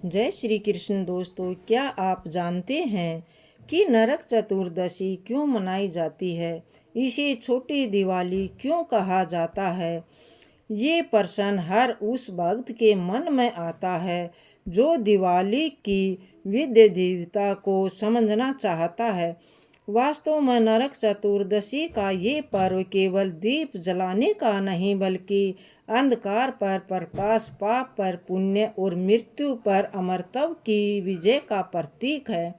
जय श्री कृष्ण। दोस्तों, क्या आप जानते हैं कि नरक चतुर्दशी क्यों मनाई जाती है? इसे छोटी दिवाली क्यों कहा जाता है? ये प्रश्न हर उस भक्त के मन में आता है जो दिवाली की विधि देवता को समझना चाहता है। वास्तव में नरक चतुर्दशी का ये पर्व केवल दीप जलाने का नहीं, बल्कि अंधकार पर प्रकाश, पाप पर पुण्य और मृत्यु पर अमरत्व की विजय का प्रतीक है।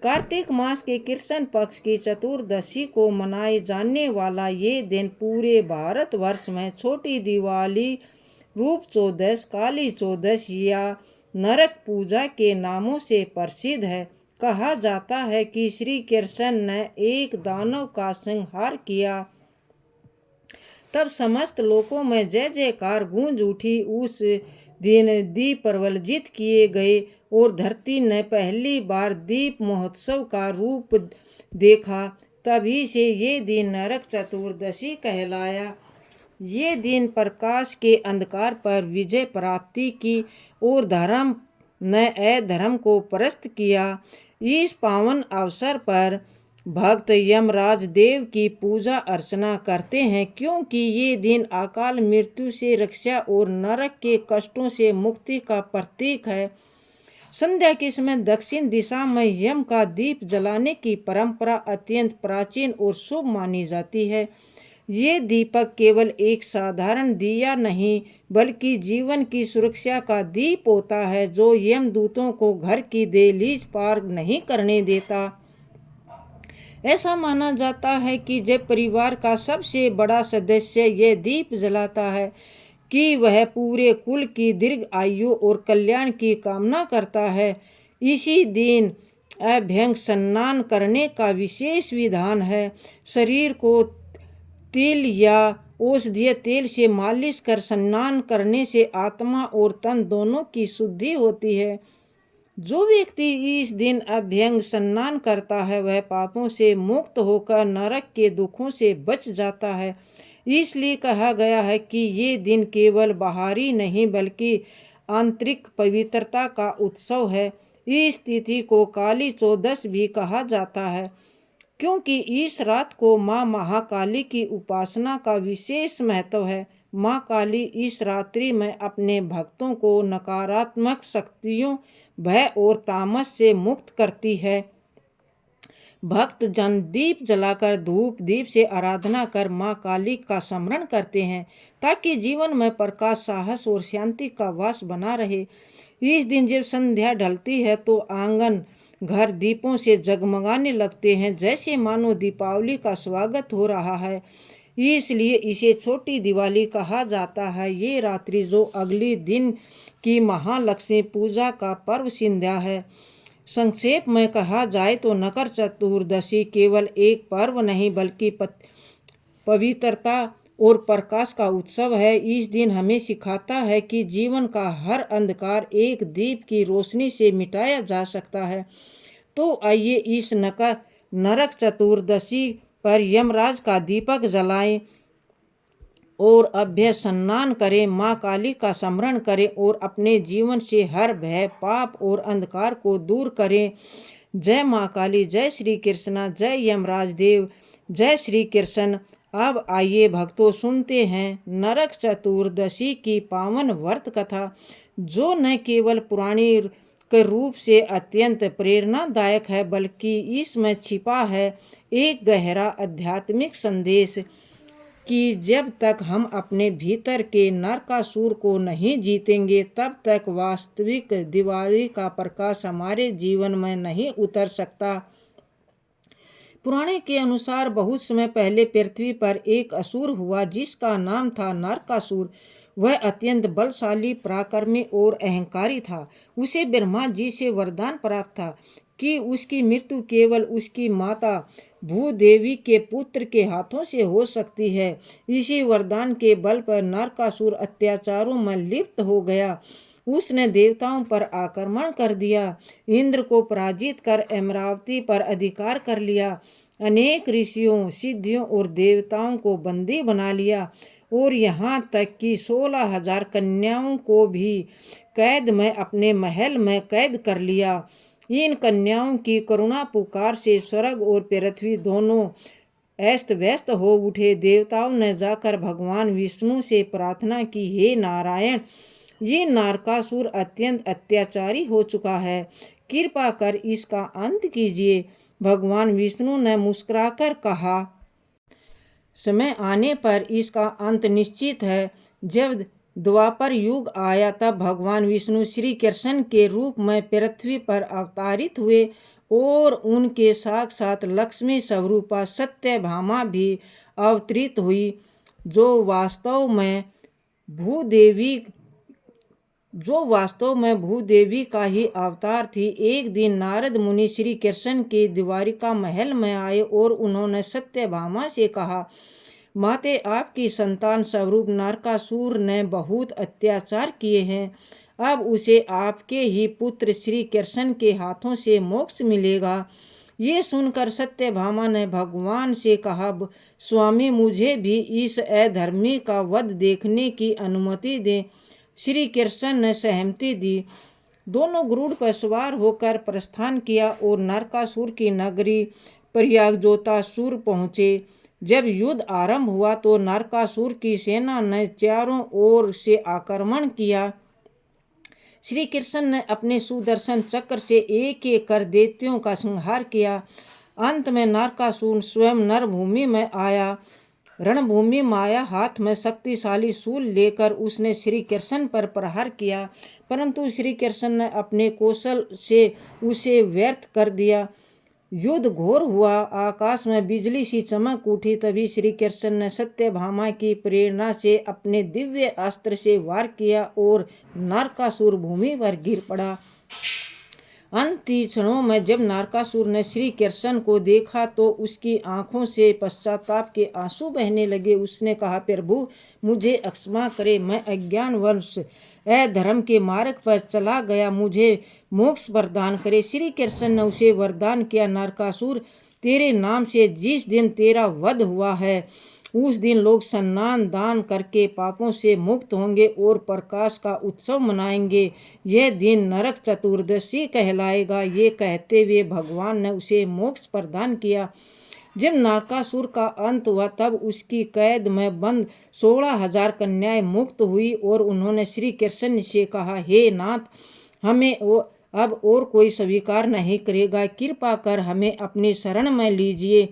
कार्तिक मास के कृष्ण पक्ष की चतुर्दशी को मनाए जाने वाला ये दिन पूरे भारतवर्ष में छोटी दिवाली, रूप चौदस, काली चौदस या नरक पूजा के नामों से प्रसिद्ध है। कहा जाता है कि श्री कृष्ण ने एक दानव का संहार किया, तब समस्त लोकों में जय जयकार गूंज उठी। उस दिन दीप प्रज्वलित किए गए और धरती ने पहली बार दीप महोत्सव का रूप देखा। तभी से ये दिन नरक चतुर्दशी कहलाया। ये दिन प्रकाश के अंधकार पर विजय प्राप्ति की और धर्म ने अधर्म को परास्त किया। इस पावन अवसर पर भक्त यमराज देव की पूजा अर्चना करते हैं, क्योंकि ये दिन अकाल मृत्यु से रक्षा और नरक के कष्टों से मुक्ति का प्रतीक है। संध्या के समय दक्षिण दिशा में यम का दीप जलाने की परंपरा अत्यंत प्राचीन और शुभ मानी जाती है। ये दीपक केवल एक साधारण दिया नहीं, बल्कि जीवन की सुरक्षा का दीप होता है, जो यमदूतों को घर की दहलीज पार नहीं करने देता। ऐसा माना जाता है कि जब परिवार का सबसे बड़ा सदस्य ये दीप जलाता है कि वह पूरे कुल की दीर्घ आयु और कल्याण की कामना करता है। इसी दिन अभ्यंग स्नान करने का विशेष विधान है। शरीर को तिल या औषधीय तेल से मालिश कर स्नान करने से आत्मा और तन दोनों की शुद्धि होती है। जो व्यक्ति इस दिन अभ्यंग स्नान करता है वह पापों से मुक्त होकर नरक के दुखों से बच जाता है। इसलिए कहा गया है कि ये दिन केवल बाहरी नहीं, बल्कि आंतरिक पवित्रता का उत्सव है। इस तिथि को काली चौदस भी कहा जाता है, क्योंकि इस रात को माँ महाकाली की उपासना का विशेष महत्व है। माँ काली इस रात्रि में अपने भक्तों को नकारात्मक शक्तियों, भय और तामस से मुक्त करती है। भक्त जन दीप जलाकर धूप दीप से आराधना कर माँ काली का स्मरण करते हैं, ताकि जीवन में प्रकाश, साहस और शांति का वास बना रहे। इस दिन जब संध्या ढलती है तो आंगन, घर दीपों से जगमगाने लगते हैं, जैसे मानो दीपावली का स्वागत हो रहा है। इसलिए इसे छोटी दिवाली कहा जाता है। ये रात्रि जो अगले दिन की महालक्ष्मी पूजा का पर्व संध्या है। संक्षेप में कहा जाए तो नरक चतुर्दशी केवल एक पर्व नहीं, बल्कि पवित्रता और प्रकाश का उत्सव है। इस दिन हमें सिखाता है कि जीवन का हर अंधकार एक दीप की रोशनी से मिटाया जा सकता है। तो आइए इस नरक चतुर्दशी पर यमराज का दीपक जलाएं और अभ्य स्नान करें, माँ काली का स्मरण करें और अपने जीवन से हर भय, पाप और अंधकार को दूर करें। जय माँ काली, जय श्री कृष्ण, जय यमराज देव, जय श्री कृष्ण। अब आइए भक्तों, सुनते हैं नरक चतुर्दशी की पावन व्रत कथा, जो न केवल पुराणी के रूप से अत्यंत प्रेरणादायक है, बल्कि इसमें छिपा है एक गहरा आध्यात्मिक संदेश कि जब तक हम अपने भीतर के नरकासुर को नहीं जीतेंगे, तब तक वास्तविक दिवाली का प्रकाश हमारे जीवन में नहीं उतर सकता। पुराणे के अनुसार बहुत समय पहले पृथ्वी पर एक असुर हुआ जिसका नाम था नरकासुर। वह अत्यंत बलशाली, पराक्रमी और अहंकारी था। उसे ब्रह्मा जी से वरदान प्राप्त था कि उसकी मृत्यु केवल उसकी माता भूदेवी के पुत्र के हाथों से हो सकती है। इसी वरदान के बल पर नरकासुर अत्याचारों में लिप्त हो गया। उसने देवताओं पर आक्रमण कर दिया, इंद्र को पराजित कर अमरावती पर अधिकार कर लिया, अनेक ऋषियों, सिद्धियों और देवताओं को बंदी बना लिया और यहाँ तक कि 16,000 कन्याओं को भी कैद में अपने महल में कैद कर लिया। इन कन्याओं की करुणा पुकार से स्वर्ग और पृथ्वी दोनों अस्त व्यस्त हो उठे। देवताओं ने जाकर भगवान विष्णु से प्रार्थना की, हे नारायण, ये नरकासुर अत्यंत अत्याचारी हो चुका है, कृपा कर इसका अंत कीजिए। भगवान विष्णु ने मुस्कुराकर कहा, समय आने पर इसका अंत निश्चित है। जब द्वापर युग आया तब भगवान विष्णु श्री कृष्ण के रूप में पृथ्वी पर अवतारित हुए और उनके साथ साथ लक्ष्मी स्वरूपा सत्यभामा भी अवतरित हुई, जो वास्तव में भूदेवी का ही अवतार थी। एक दिन नारद मुनि श्री कृष्ण के द्वारिका महल में आए और उन्होंने सत्यभामा से कहा, माते, आपकी संतान स्वरूप नरकासुर ने बहुत अत्याचार किए हैं। अब उसे आपके ही पुत्र श्री कृष्ण के हाथों से मोक्ष मिलेगा। ये सुनकर सत्यभामा ने भगवान से कहा, स्वामी, मुझे भी इस अधर्मी का वध देखने की अनुमति दें। श्री कृष्ण ने सहमति दी। दोनों गरुड़ पर सवार होकर प्रस्थान किया और नरकासुर की नगरी प्रयागजोतासुर पहुँचे। जब युद्ध आरंभ हुआ तो नरकासुर की सेना ने चारों ओर से आक्रमण किया। श्री कृष्ण ने अपने सुदर्शन चक्र से एक एक कर दैत्यों का संहार किया। अंत में नरकासुर स्वयं रणभूमि में आया। रणभूमि में आया, हाथ में शक्तिशाली शूल लेकर उसने श्री कृष्ण पर प्रहार किया, परंतु श्री कृष्ण ने अपने कौशल से उसे व्यर्थ कर दिया। युद्ध घोर हुआ, आकाश में बिजली सी चमक उठी। तभी श्री कृष्ण ने सत्यभामा की प्रेरणा से अपने दिव्य अस्त्र से वार किया और नरकासुर भूमि पर गिर पड़ा। अंतिम क्षणों में जब नरकासुर ने श्री कृष्ण को देखा तो उसकी आंखों से पश्चाताप के आंसू बहने लगे। उसने कहा, प्रभु, मुझे क्षमा करे, मैं अज्ञानवश अधर्म के मार्ग पर चला गया, मुझे मोक्ष वरदान करे। श्री कृष्ण ने उसे वरदान किया, नरकासुर, तेरे नाम से जिस दिन तेरा वध हुआ है उस दिन लोग स्नान दान करके पापों से मुक्त होंगे और प्रकाश का उत्सव मनाएंगे। यह दिन नरक चतुर्दशी कहलाएगा। ये कहते हुए भगवान ने उसे मोक्ष प्रदान किया। जब नरकासुर का अंत हुआ तब उसकी कैद में बंद 16,000 कन्याएं मुक्त हुई और उन्होंने श्री कृष्ण से कहा, हे नाथ, हमें अब और कोई स्वीकार नहीं करेगा, कृपा कर हमें अपनी शरण में लीजिए।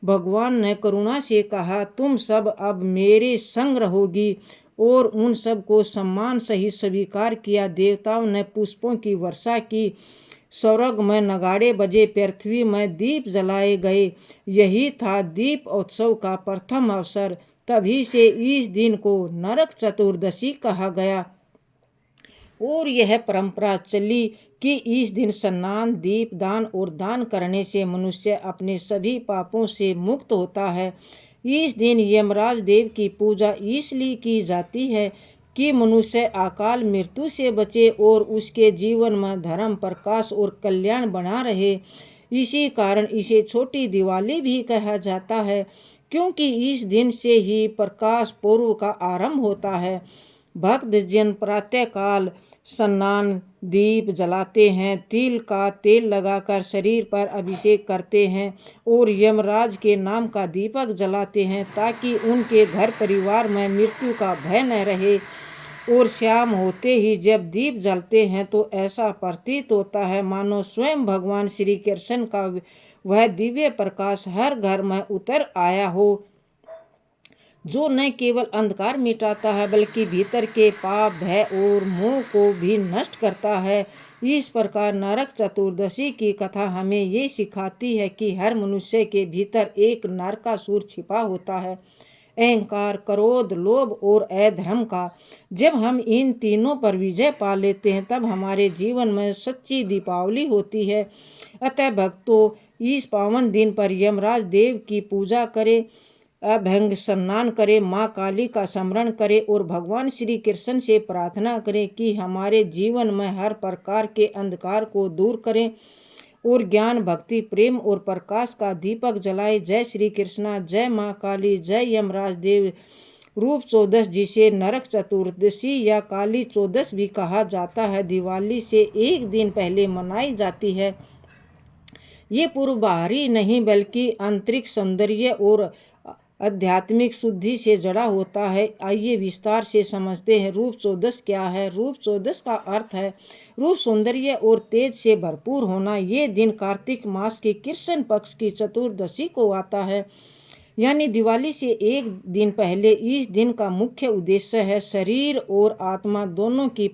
भगवान ने करुणा से कहा, तुम सब अब मेरे संग रहोगी, और उन सब को सम्मान सहित स्वीकार किया। देवताओं ने पुष्पों की वर्षा की, स्वर्ग में नगाड़े बजे, पृथ्वी में दीप जलाए गए। यही था दीप उत्सव का प्रथम अवसर। तभी से इस दिन को नरक चतुर्दशी कहा गया और यह परंपरा चली कि इस दिन स्नान, दीप दान और दान करने से मनुष्य अपने सभी पापों से मुक्त होता है। इस दिन यमराज देव की पूजा इसलिए की जाती है कि मनुष्य अकाल मृत्यु से बचे और उसके जीवन में धर्म, प्रकाश और कल्याण बना रहे। इसी कारण इसे छोटी दिवाली भी कहा जाता है, क्योंकि इस दिन से ही प्रकाश पर्व का आरंभ होता है। भक्त जन प्रातःकाल स्नान, दीप जलाते हैं, तिल का तेल लगाकर शरीर पर अभिषेक करते हैं और यमराज के नाम का दीपक जलाते हैं ताकि उनके घर परिवार में मृत्यु का भय न रहे। और शाम होते ही जब दीप जलते हैं तो ऐसा प्रतीत होता है मानो स्वयं भगवान श्री कृष्ण का वह दिव्य प्रकाश हर घर में उतर आया हो, जो न केवल अंधकार मिटाता है बल्कि भीतर के पाप, भय और मोह को भी नष्ट करता है। इस प्रकार नरक चतुर्दशी की कथा हमें ये सिखाती है कि हर मनुष्य के भीतर एक नरकासुर छिपा होता है, अहंकार, क्रोध, लोभ और अधर्म का। जब हम इन तीनों पर विजय पा लेते हैं तब हमारे जीवन में सच्ची दीपावली होती है। अतः भक्तों, इस पावन दिन पर यमराज देव की पूजा करें, अभंग स्नान करें, माँ काली का स्मरण करें और भगवान श्री कृष्ण से प्रार्थना करें कि हमारे जीवन में हर प्रकार के अंधकार को दूर करें और ज्ञान, भक्ति, प्रेम और प्रकाश का दीपक जलाए। जय श्री कृष्णा, जय माँ काली, जय यमराज देव। रूप चौदस, जिसे नरक चतुर्दशी या काली चौदस भी कहा जाता है, दिवाली से एक दिन पहले मनाई जाती है। ये पूर्व बाहरी नहीं बल्कि आंतरिक सौंदर्य और आध्यात्मिक शुद्धि से जुड़ा होता है। आइए विस्तार से समझते हैं रूप चौदस क्या है। रूप चौदस का अर्थ है रूप, सौंदर्य और तेज से भरपूर होना। ये दिन कार्तिक मास के कृष्ण पक्ष की चतुर्दशी को आता है, यानी दिवाली से एक दिन पहले। इस दिन का मुख्य उद्देश्य है शरीर और आत्मा दोनों की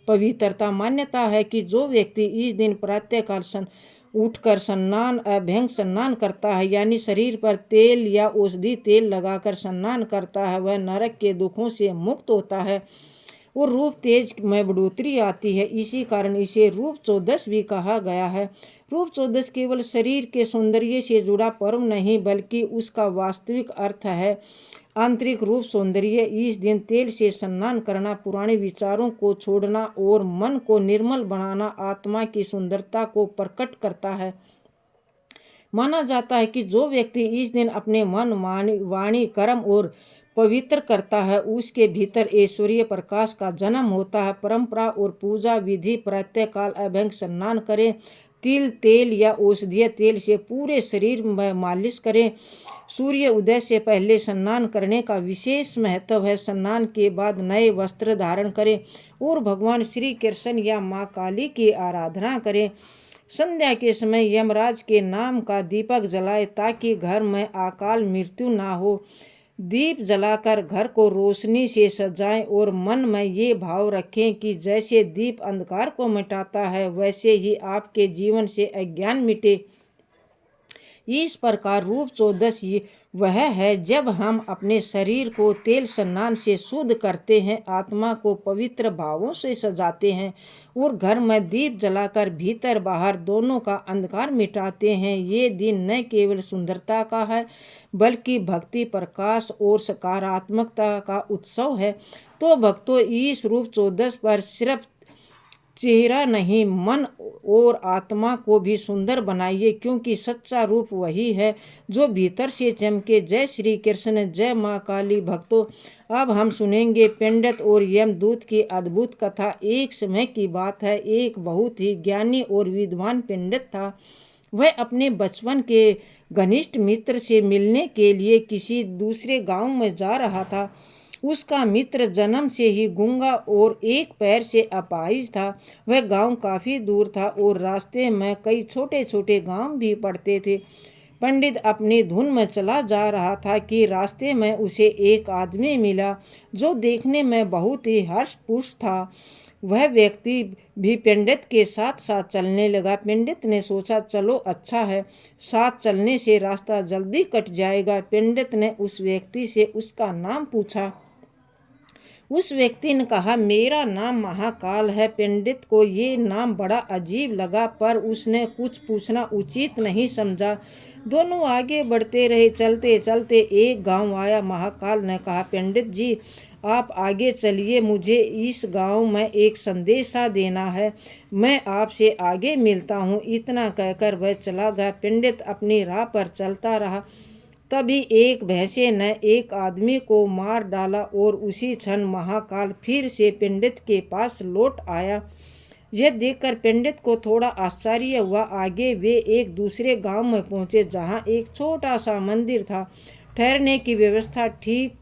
पवित्रता। मान्यता है कि जो व्यक्ति इस दिन प्रातःकाल उठकर स्नान अभ्यंग स्नान करता है, यानी शरीर पर तेल या औषधि तेल लगाकर स्नान करता है, वह नरक के दुखों से मुक्त होता है और रूप तेज में बढ़ोतरी आती है। इसी कारण इसे रूप चौदस भी कहा गया है। रूप चौदस केवल शरीर के सौंदर्य से जुड़ा पर्व नहीं बल्कि उसका वास्तविक अर्थ है आंतरिक रूप सौंदर्य। इस दिन तेल से स्नान करना, पुराने विचारों को छोड़ना और मन को निर्मल बनाना आत्मा की सुंदरता को प्रकट करता है। माना जाता है कि जो व्यक्ति इस दिन अपने मन, वाणी, कर्म और पवित्र करता है, उसके भीतर ऐश्वर्य प्रकाश का जन्म होता है। परंपरा और पूजा विधि: प्रातःकाल अभ्यंग स्नान करें, तिल तेल या औषधीय तेल से पूरे शरीर में मालिश करें। सूर्य उदय से पहले स्नान करने का विशेष महत्व है। स्नान के बाद नए वस्त्र धारण करें और भगवान श्री कृष्ण या माँ काली की आराधना करें। संध्या के समय यमराज के नाम का दीपक जलाएं ताकि घर में अकाल मृत्यु ना हो। दीप जलाकर घर को रोशनी से सजाएं और मन में ये भाव रखें कि जैसे दीप अंधकार को मिटाता है, वैसे ही आपके जीवन से अज्ञान मिटे। इस प्रकार रूप चौदस वह है जब हम अपने शरीर को तेल स्नान से शुद्ध करते हैं, आत्मा को पवित्र भावों से सजाते हैं और घर में दीप जलाकर भीतर बाहर दोनों का अंधकार मिटाते हैं। ये दिन न केवल सुंदरता का है बल्कि भक्ति, प्रकाश और सकारात्मकता का उत्सव है। तो भक्तों, इस रूप चौदस पर सिर्फ चेहरा नहीं, मन और आत्मा को भी सुंदर बनाइए, क्योंकि सच्चा रूप वही है जो भीतर से चमके। जय श्री कृष्ण, जय माँ काली। भक्तों, अब हम सुनेंगे पंडित और यमदूत की अद्भुत कथा। एक समय की बात है, एक बहुत ही ज्ञानी और विद्वान पंडित था। वह अपने बचपन के घनिष्ठ मित्र से मिलने के लिए किसी दूसरे गांव में जा रहा था। उसका मित्र जन्म से ही गूंगा और एक पैर से अपाहिज था। वह गांव काफी दूर था और रास्ते में कई छोटे छोटे गांव भी पड़ते थे। पंडित अपनी धुन में चला जा रहा था कि रास्ते में उसे एक आदमी मिला जो देखने में बहुत ही हष्ट-पुष्ट था। वह व्यक्ति भी पंडित के साथ साथ चलने लगा। पंडित ने सोचा, चलो अच्छा है, साथ चलने से रास्ता जल्दी कट जाएगा। पंडित ने उस व्यक्ति से उसका नाम पूछा। उस व्यक्ति ने कहा, मेरा नाम महाकाल है। पंडित को ये नाम बड़ा अजीब लगा, पर उसने कुछ पूछना उचित नहीं समझा। दोनों आगे बढ़ते रहे। चलते चलते एक गांव आया। महाकाल ने कहा, पंडित जी, आप आगे चलिए, मुझे इस गांव में एक संदेशा देना है। मैं आपसे आगे मिलता हूँ। इतना कहकर वह चला गया। पंडित अपनी राह पर चलता रहा। तभी एक भैंसे ने एक आदमी को मार डाला और उसी क्षण महाकाल फिर से पंडित के पास लौट आया। यह देखकर पंडित को थोड़ा आश्चर्य हुआ। आगे वे एक दूसरे गांव में पहुंचे, जहां एक छोटा सा मंदिर था। ठहरने की व्यवस्था ठीक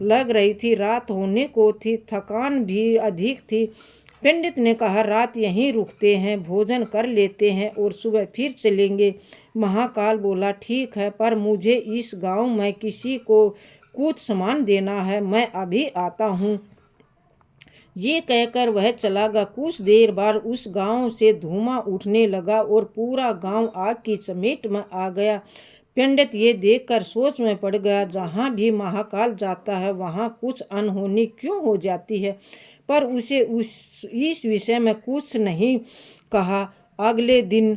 लग रही थी। रात होने को थी, थकान भी अधिक थी। पंडित ने कहा, रात यहीं रुकते हैं, भोजन कर लेते हैं और सुबह फिर चलेंगे। महाकाल बोला, ठीक है, पर मुझे इस गांव में किसी को कुछ सामान देना है, मैं अभी आता हूँ। ये कहकर वह चला गया। कुछ देर बाद उस गांव से धुआं उठने लगा और पूरा गांव आग की चपेट में आ गया। पंडित ये देखकर सोच में पड़ गया, जहाँ भी महाकाल जाता है वहाँ कुछ अनहोनी क्यों हो जाती है, पर उसे इस विषय में कुछ नहीं कहा। अगले दिन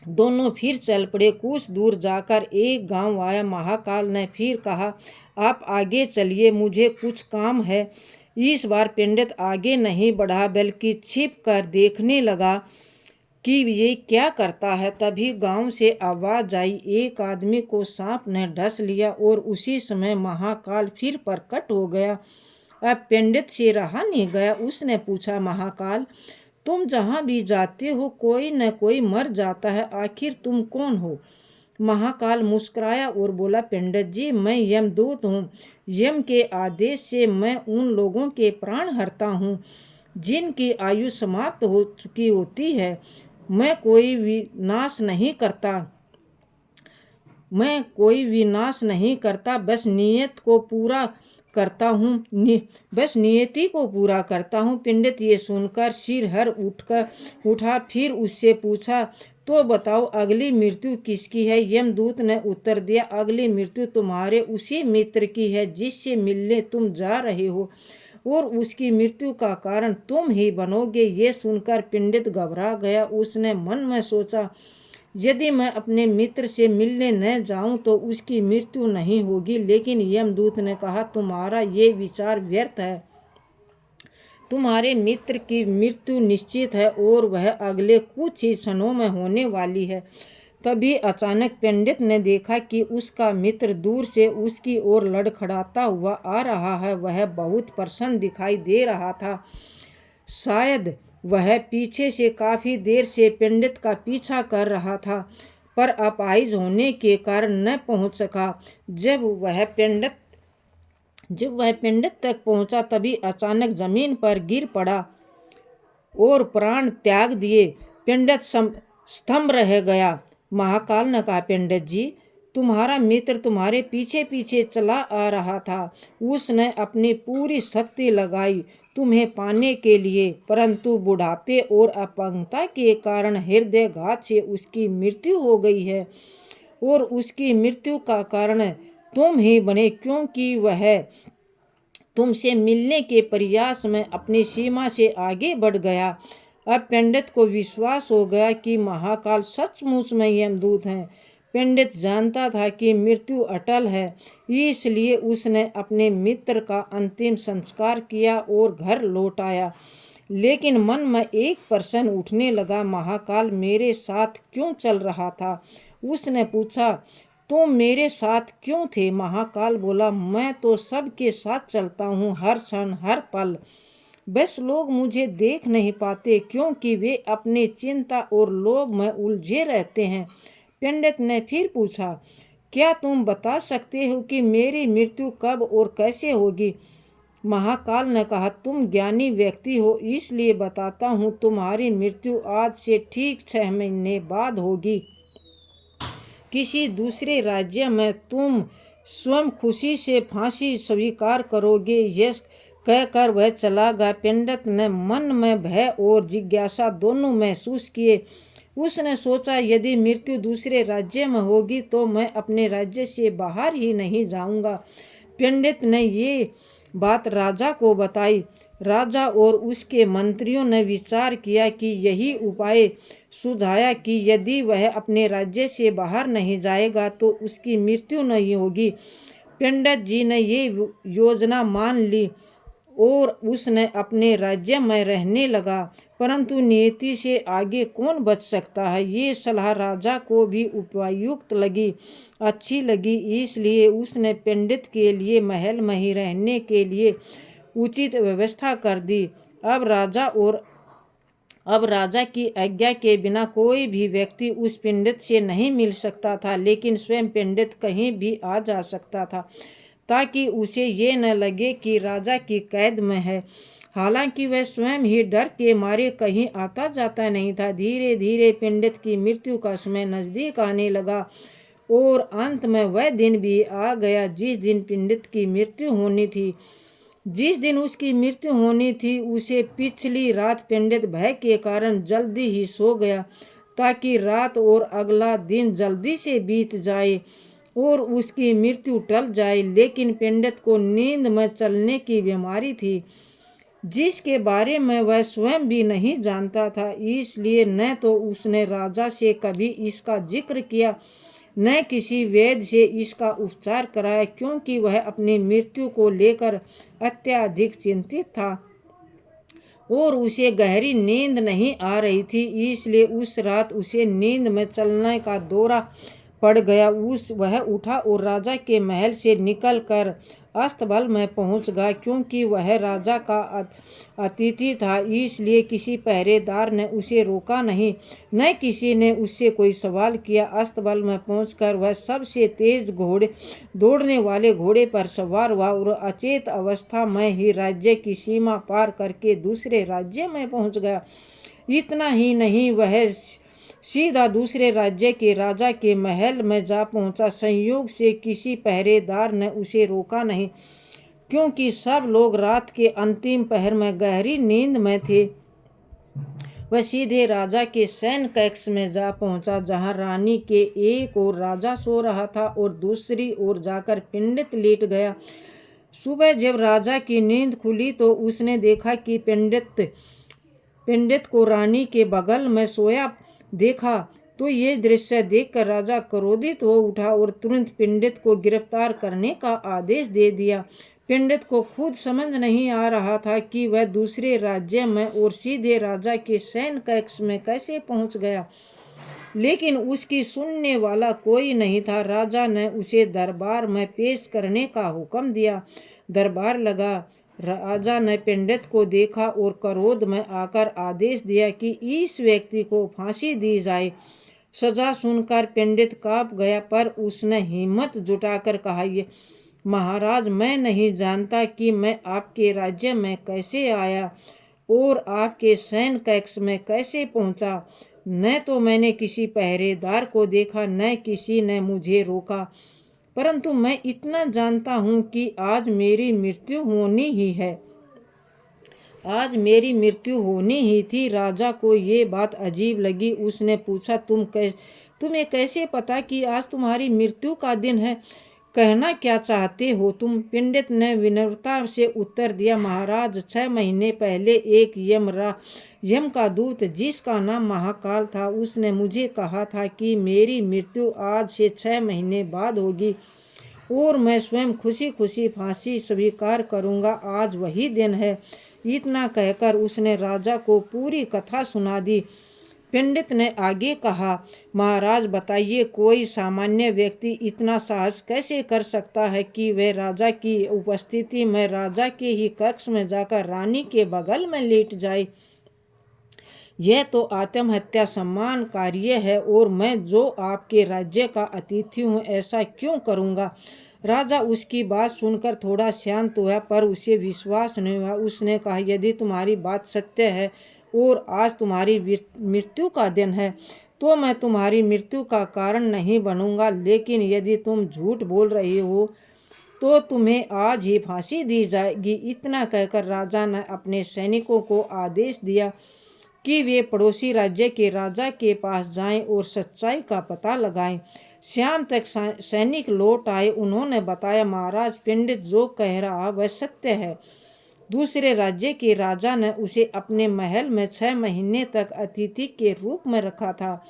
दोनों फिर चल पड़े। कुछ दूर जाकर एक गांव आया। महाकाल ने फिर कहा, आप आगे चलिए, मुझे कुछ काम है। इस बार पंडित आगे नहीं बढ़ा बल्कि छिप कर देखने लगा। कि ये क्या करता है। तभी गांव से आवाज आई, एक आदमी को सांप ने डस लिया। और उसी समय महाकाल फिर प्रकट हो गया। अब पंडित से रहा नहीं गया। उसने पूछा, महाकाल, तुम जहाँ भी जाते हो कोई न कोई मर जाता है, आखिर तुम कौन हो। महाकाल मुस्कुराया और बोला, पंडित जी, मैं यमदूत हूँ। यम के आदेश से मैं उन लोगों के प्राण हरता हूँ जिनकी आयु समाप्त हो चुकी होती है। मैं कोई विनाश नहीं करता, बस नियति को पूरा करता हूँ। पंडित ये सुनकर सिर हर उठा। फिर उससे पूछा, तो बताओ अगली मृत्यु किसकी है। यमदूत ने उत्तर दिया, अगली मृत्यु तुम्हारे उसी मित्र की है जिससे मिलने तुम जा रहे हो, और उसकी मृत्यु का कारण तुम ही बनोगे। ये सुनकर पंडित घबरा गया। उसने मन में सोचा, यदि मैं अपने मित्र से मिलने न जाऊं तो उसकी मृत्यु नहीं होगी। लेकिन यमदूत ने कहा, तुम्हारा ये विचार व्यर्थ है। तुम्हारे मित्र की मृत्यु निश्चित है और वह अगले कुछ ही क्षणों में होने वाली है। तभी अचानक पंडित ने देखा कि उसका मित्र दूर से उसकी ओर लड़खड़ाता हुआ आ रहा है। वह बहुत प्रसन्न दिखाई दे रहा था। शायद वह पीछे से काफी देर से पंडित का पीछा कर रहा था, पर अपाहिज होने के कारण न पहुंच सका। जब वह पंडित तक पहुंचा तभी अचानक जमीन पर गिर पड़ा और प्राण त्याग दिए। पंडित स्तंभ रह गया। महाकाल ने कहा, पंडित जी, तुम्हारा मित्र तुम्हारे पीछे पीछे चला आ रहा था। उसने अपनी पूरी शक्ति लगाई तुम्हें पाने के लिए, परंतु बुढ़ापे और अपंगता के कारण हृदयघात से उसकी मृत्यु हो गई है। और उसकी मृत्यु का कारण तुम ही बने, क्योंकि वह तुमसे मिलने के प्रयास में अपनी सीमा से आगे बढ़ गया। अब पंडित को विश्वास हो गया कि महाकाल सचमुच में यमदूत हैं। पंडित जानता था कि मृत्यु अटल है, इसलिए उसने अपने मित्र का अंतिम संस्कार किया और घर लौट आया। लेकिन मन में एक प्रश्न उठने लगा, महाकाल मेरे साथ क्यों चल रहा था। उसने पूछा, तुम मेरे साथ क्यों थे। महाकाल बोला, मैं तो सबके साथ चलता हूँ, हर क्षण हर पल। बस लोग मुझे देख नहीं पाते क्योंकि वे अपनी चिंता और लोभ में उलझे रहते हैं। पंडित ने फिर पूछा, क्या तुम बता सकते हो कि मेरी मृत्यु कब और कैसे होगी। महाकाल ने कहा, तुम ज्ञानी व्यक्ति हो इसलिए बताता हूँ। तुम्हारी मृत्यु आज से ठीक 6 महीने बाद होगी। किसी दूसरे राज्य में तुम स्वयं खुशी से फांसी स्वीकार करोगे। यह कहकर वह चला गया। पंडित ने मन में भय और जिज्ञासा दोनों महसूस किए। उसने सोचा, यदि मृत्यु दूसरे राज्य में होगी तो मैं अपने राज्य से बाहर ही नहीं जाऊंगा। पंडित ने ये बात राजा को बताई। राजा और उसके मंत्रियों ने विचार किया कि यही उपाय सुझाया कि यदि वह अपने राज्य से बाहर नहीं जाएगा तो उसकी मृत्यु नहीं होगी। पंडित जी ने ये योजना मान ली और उसने अपने राज्य में रहने लगा। परंतु नियति से आगे कौन बच सकता है। ये सलाह राजा को भी उपयुक्त लगी, अच्छी लगी, इसलिए उसने पंडित के लिए महल में ही रहने के लिए उचित व्यवस्था कर दी। अब राजा की आज्ञा के बिना कोई भी व्यक्ति उस पंडित से नहीं मिल सकता था, लेकिन स्वयं पंडित कहीं भी आ जा सकता था ताकि उसे ये न लगे कि राजा की कैद में है। हालांकि वह स्वयं ही डर के मारे कहीं आता जाता नहीं था। धीरे धीरे पंडित की मृत्यु का समय नजदीक आने लगा और अंत में वह दिन भी आ गया जिस दिन पंडित की मृत्यु होनी थी। जिस दिन उसकी मृत्यु होनी थी उसे पिछली रात पंडित भय के कारण जल्दी ही सो गया ताकि रात और अगला दिन जल्दी से बीत जाए और उसकी मृत्यु टल जाए। लेकिन पंडित को नींद में चलने की बीमारी थी जिसके बारे में वह स्वयं भी नहीं जानता था, इसलिए न तो उसने राजा से कभी इसका जिक्र किया न किसी वैद्य से इसका उपचार कराया, क्योंकि वह अपनी मृत्यु को लेकर अत्यधिक चिंतित था और उसे गहरी नींद नहीं आ रही थी, इसलिए उस रात उसे नींद में चलने का दौरा पड़ गया। वह उठा और राजा के महल से निकलकर अस्तबल में पहुंच गया। क्योंकि वह राजा का अतिथि था, इसलिए किसी पहरेदार ने उसे रोका नहीं, न किसी ने उससे कोई सवाल किया। अस्तबल में पहुंचकर वह सबसे तेज दौड़ने वाले घोड़े पर सवार हुआ और अचेत अवस्था में ही राज्य की सीमा पार करके दूसरे राज्य में पहुंच गया। इतना ही नहीं, वह सीधा दूसरे राज्य के राजा के महल में जा पहुंचा। संयोग से किसी पहरेदार ने उसे रोका नहीं, क्योंकि सब लोग रात के अंतिम पहर में गहरी नींद में थे। वह सीधे राजा के सैन्य कक्ष में जा पहुंचा, जहां रानी के एक ओर राजा सो रहा था और दूसरी ओर जाकर पंडित लेट गया। सुबह जब राजा की नींद खुली तो उसने देखा कि पंडित को रानी के बगल में सोया देखा। तो ये दृश्य देखकर राजा क्रोधित हो उठा और तुरंत पंडित को गिरफ्तार करने का आदेश दे दिया। पंडित को खुद समझ नहीं आ रहा था कि वह दूसरे राज्य में और सीधे राजा के सैन्य कक्ष में कैसे पहुंच गया, लेकिन उसकी सुनने वाला कोई नहीं था। राजा ने उसे दरबार में पेश करने का हुक्म दिया। दरबार लगा। राजा ने पंडित को देखा और क्रोध में आकर आदेश दिया कि इस व्यक्ति को फांसी दी जाए। सजा सुनकर पंडित कांप गया, पर उसने हिम्मत जुटाकर कहा, ये महाराज, मैं नहीं जानता कि मैं आपके राज्य में कैसे आया और आपके सैन्य कक्ष में कैसे पहुंचा। न तो मैंने किसी पहरेदार को देखा, न किसी ने मुझे रोका, परंतु मैं इतना जानता हूं कि आज मेरी मृत्यु होनी ही है। आज मेरी मृत्यु होनी ही थी। राजा को ये बात अजीब लगी। उसने पूछा, तुम्हें कैसे पता कि आज तुम्हारी मृत्यु का दिन है? कहना क्या चाहते हो तुम? पंडित ने विनम्रता से उत्तर दिया, महाराज, 6 महीने पहले एक यम का दूत, जिसका नाम महाकाल था, उसने मुझे कहा था कि मेरी मृत्यु आज से 6 महीने बाद होगी और मैं स्वयं खुशी खुशी फांसी स्वीकार करूंगा। आज वही दिन है। इतना कहकर उसने राजा को पूरी कथा सुना दी। पंडित ने आगे कहा, महाराज, बताइए, कोई सामान्य व्यक्ति इतना साहस कैसे कर सकता है कि वह राजा की उपस्थिति में राजा के ही कक्ष में जाकर रानी के बगल में लेट जाए? यह तो आत्महत्या सम्मान कार्य है और मैं जो आपके राज्य का अतिथि हूँ, ऐसा क्यों करूँगा? राजा उसकी बात सुनकर थोड़ा शांत हुआ, पर उसे विश्वास नहीं हुआ। उसने कहा, यदि तुम्हारी बात सत्य है और आज तुम्हारी मृत्यु का दिन है, तो मैं तुम्हारी मृत्यु का कारण नहीं बनूंगा। लेकिन यदि तुम झूठ बोल रही हो तो तुम्हें आज ही फांसी दी जाएगी। इतना कहकर राजा ने अपने सैनिकों को आदेश दिया कि वे पड़ोसी राज्य के राजा के पास जाएं और सच्चाई का पता लगाएं। शाम तक सैनिक लौट आए। उन्होंने बताया, महाराज, पंडित जो कह रहा वह सत्य है। दूसरे राज्य के राजा ने उसे अपने महल में 6 महीने तक अतिथि के रूप में रखा था।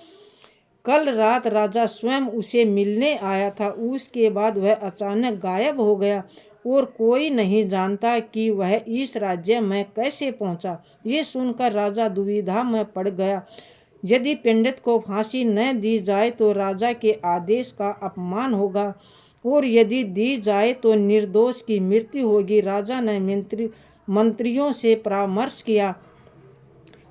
कल रात राजा स्वयं उसे मिलने आया था। उसके बाद वह अचानक गायब हो गया और कोई नहीं जानता कि वह इस राज्य में कैसे पहुंचा। ये सुनकर राजा दुविधा में पड़ गया। यदि पंडित को फांसी न दी जाए तो राजा के आदेश का अपमान होगा और यदि दी जाए तो निर्दोष की मृत्यु होगी। राजा ने मंत्रियों से परामर्श किया।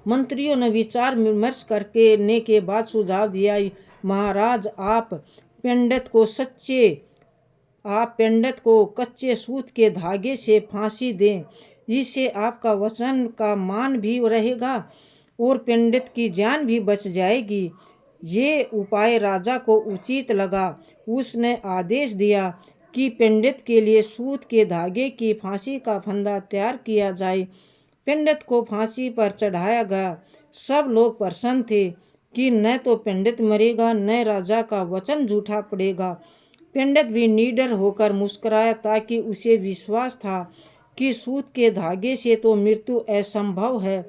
मंत्रियों ने विचार विमर्श करने के बाद सुझाव दिया, महाराज, आप पंडित को कच्चे सूत के धागे से फांसी दें। इससे आपका वचन का मान भी रहेगा और पंडित की जान भी बच जाएगी। ये उपाय राजा को उचित लगा। उसने आदेश दिया कि पंडित के लिए सूत के धागे की फांसी का फंदा तैयार किया जाए। पंडित को फांसी पर चढ़ाया गया। सब लोग प्रसन्न थे कि न तो पंडित मरेगा, न राजा का वचन झूठा पड़ेगा। पंडित भी निडर होकर मुस्कुराया, ताकि उसे विश्वास था कि सूत के धागे से तो मृत्यु असंभव है,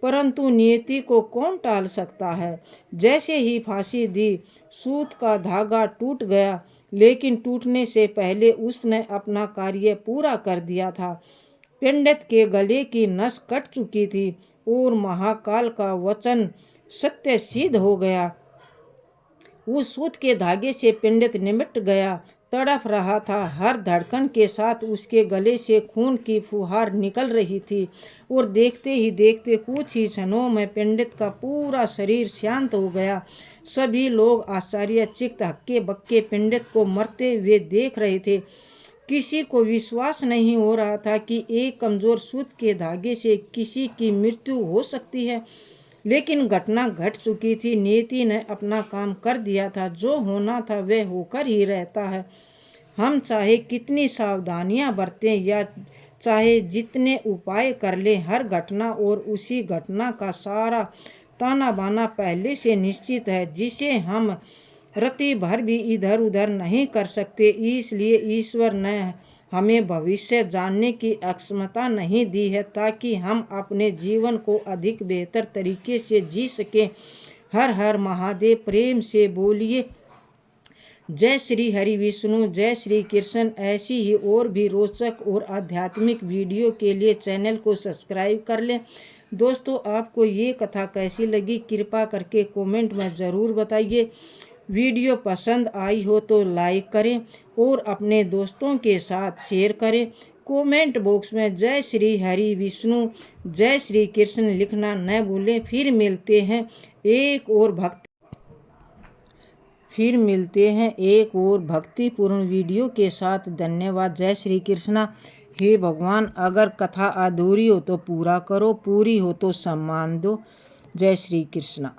परंतु नियति को कौन टाल सकता है। जैसे ही फांसी दी, सूत का धागा टूट गया, लेकिन टूटने से पहले उसने अपना कार्य पूरा कर दिया था। पंडित के गले की नस कट चुकी थी और महाकाल का वचन सत्य सिद्ध हो गया। उस सूत के धागे से पंडित निमट गया, तड़फ रहा था। हर धड़कन के साथ उसके गले से खून की फुहार निकल रही थी और देखते ही देखते कुछ ही क्षणों में पंडित का पूरा शरीर शांत हो गया। सभी लोग आश्चर्यचकित हक्के बक्के पंडित को मरते हुए देख रहे थे। किसी को विश्वास नहीं हो रहा था कि एक कमजोर सूत के धागे से किसी की मृत्यु हो सकती है, लेकिन घटना घट चुकी थी। नियति ने अपना काम कर दिया था। जो होना था वह होकर ही रहता है। हम चाहे कितनी सावधानियां बरतें या चाहे जितने उपाय कर लें, हर घटना और उसी घटना का सारा ताना बाना पहले से निश्चित है, जिसे हम रत्ती भर भी इधर उधर नहीं कर सकते। इसलिए ईश्वर ने हमें भविष्य जानने की अक्षमता नहीं दी है, ताकि हम अपने जीवन को अधिक बेहतर तरीके से जी सकें। हर हर महादेव। प्रेम से बोलिए जय श्री हरि विष्णु, जय श्री कृष्ण। ऐसी ही और भी रोचक और आध्यात्मिक वीडियो के लिए चैनल को सब्सक्राइब कर लें। दोस्तों, आपको ये कथा कैसी लगी कृपा करके कमेंट में ज़रूर बताइए। वीडियो पसंद आई हो तो लाइक करें और अपने दोस्तों के साथ शेयर करें। कमेंट बॉक्स में जय श्री हरि विष्णु, जय श्री कृष्ण लिखना न भूलें। फिर मिलते हैं एक और भक्तिपूर्ण वीडियो के साथ। धन्यवाद। जय श्री कृष्णा। हे भगवान, अगर कथा अधूरी हो तो पूरा करो, पूरी हो तो सम्मान दो। जय श्री कृष्णा।